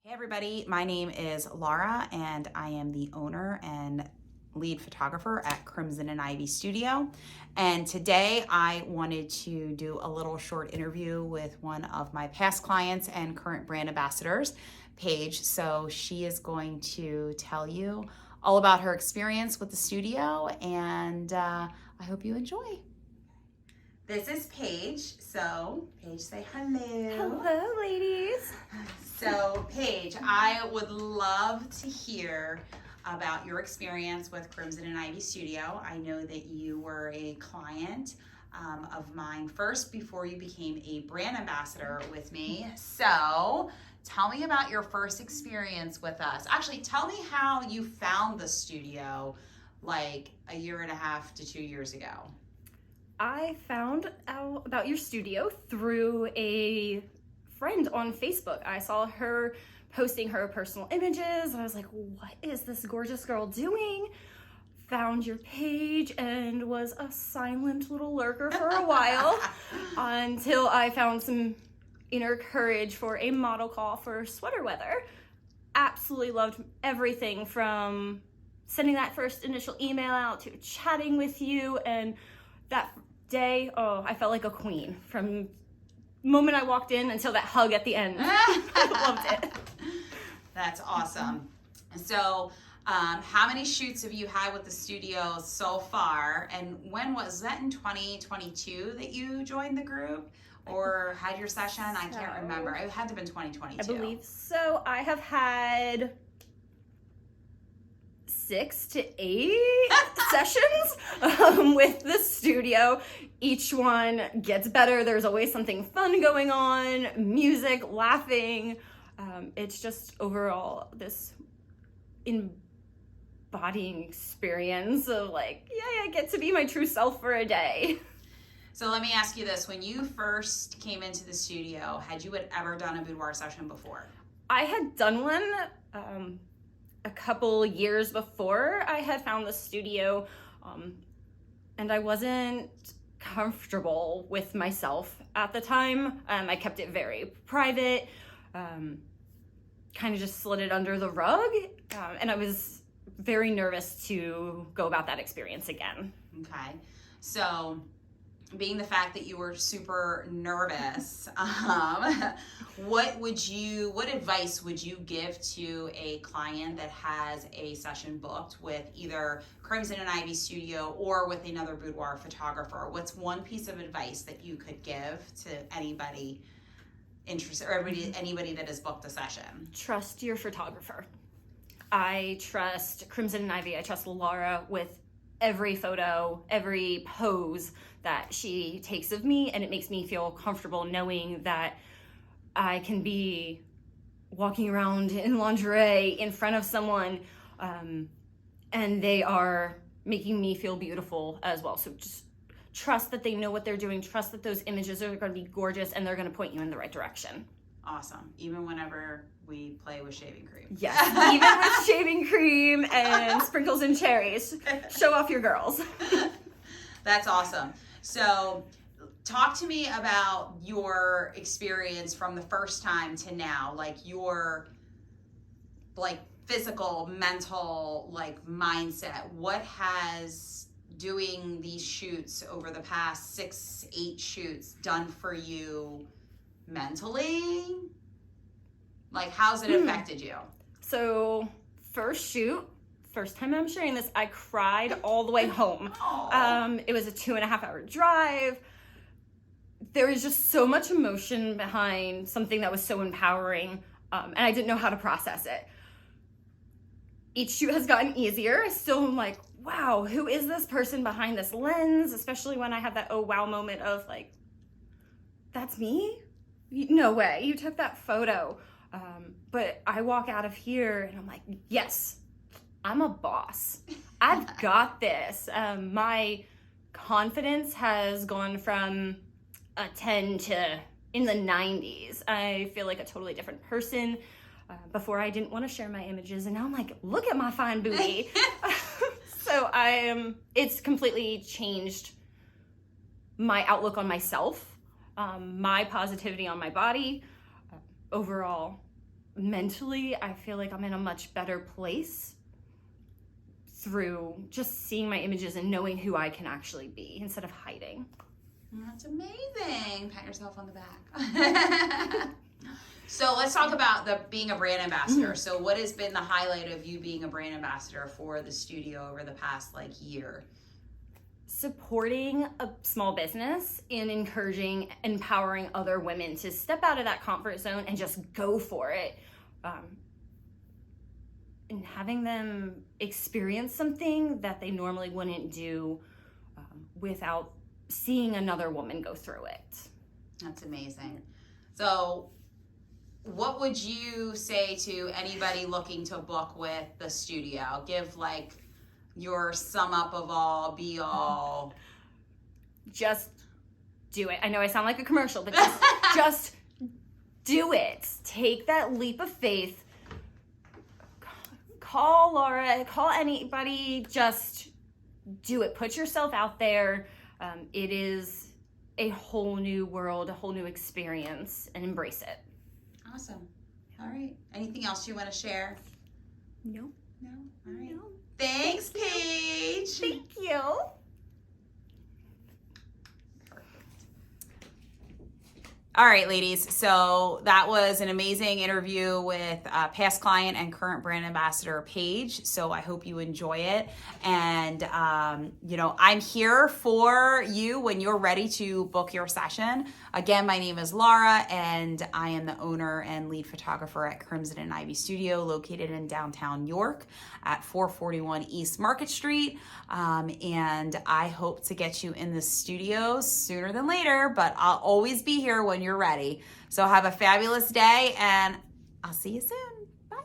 Hey everybody, my name is Laura and I am the owner and lead photographer at Crimson and Ivy Studio. And today I wanted to do a little short interview with one of my past clients and current brand ambassadors, Paige. So she is going to tell you all about her experience with the studio, and I hope you enjoy. This is Paige. So, Paige, say hello. Hello, ladies. So, Paige, I would love to hear about your experience with Crimson and Ivy Studio. I know that you were a client of mine first before you became a brand ambassador with me. So, tell me about your first experience with us. Actually, tell me how you found the studio like a year and a half to 2 years ago. I found out about your studio through a friend on Facebook. I saw her posting her personal images. I was like, what is this gorgeous girl doing? Found your page and was a silent little lurker for a while until I found some inner courage for a model call for sweater weather. Absolutely loved everything from sending that first initial email out to chatting with you, and that day, I felt like a queen from the moment I walked in until that hug at the end. I loved it. That's awesome. So, how many shoots have you had with the studio so far? And when was that, in 2022 that you joined the group or had your session? I can't remember. It had to have been 2022. I believe so. I have had 6 to 8 sessions with the studio. Each one gets better. There's always something fun going on, music, laughing. It's just overall this embodying experience of like, yeah, I get to be my true self for a day. So let me ask you this. When you first came into the studio, had you ever done a boudoir session before? I had done one a couple years before I had found the studio, and I wasn't comfortable with myself at the time. I kept it very private, kind of just slid it under the rug, and I was very nervous to go about that experience again. Okay, so being the fact that you were super nervous, what advice would you give to a client that has a session booked with either Crimson and Ivy Studio or with another boudoir photographer? What's one piece of advice that you could give to anybody interested, or anybody that has booked a session? Trust your photographer. I trust Crimson and Ivy. I trust Laura with every photo, every pose that she takes of me, and it makes me feel comfortable knowing that I can be walking around in lingerie in front of someone, and they are making me feel beautiful as well. So just trust that they know what they're doing, trust that those images are going to be gorgeous and they're going to point you in the right direction. Awesome. Even whenever we play with shaving cream. Yes, even with shaving cream and sprinkles and cherries. Show off your girls. That's awesome. So talk to me about your experience from the first time to now, like your physical, mental, mindset. What has doing these shoots over the past 6-8 shoots done for you mentally? Like, how's it affected you? So first time I'm sharing this, I cried all the way home. It was a 2.5-hour drive. There was just so much emotion behind something that was so empowering, and I didn't know how to process it. Each shoot has gotten easier. I still am like, wow, who is this person behind this lens? Especially when I have that oh wow moment of like, that's me? No way, you took that photo. But I walk out of here and I'm like, yes, I'm a boss. I've got this. My confidence has gone from a 10 to in the 90s. I feel like a totally different person. Before I didn't want to share my images, and now I'm like, look at my fine booty. So it's completely changed my outlook on myself, my positivity on my body, overall mentally, I feel like I'm in a much better place through just seeing my images and knowing who I can actually be instead of hiding. That's amazing. Pat yourself on the back. So let's talk about being a brand ambassador. So what has been the highlight of you being a brand ambassador for the studio over the past year? Supporting a small business and encouraging, empowering other women to step out of that comfort zone and just go for it. And having them experience something that they normally wouldn't do without seeing another woman go through it. That's amazing. So what would you say to anybody looking to book with the studio? Give your sum up of all, be all. Just do it. I know I sound like a commercial, but just do it. Take that leap of faith. Call Laura, call anybody, just do it. Put yourself out there. It is a whole new world, a whole new experience, and embrace it. Awesome. All right. Anything else you want to share? No. No? All right. No. Thanks, Paige. Thank you. All right, ladies. So that was an amazing interview with past client and current brand ambassador Paige. So I hope you enjoy it. And, I'm here for you when you're ready to book your session. Again, my name is Laura, and I am the owner and lead photographer at Crimson and Ivy Studio, located in downtown York at 441 East Market Street. And I hope to get you in the studio sooner than later, but I'll always be here when you're ready. So have a fabulous day, and I'll see you soon. Bye.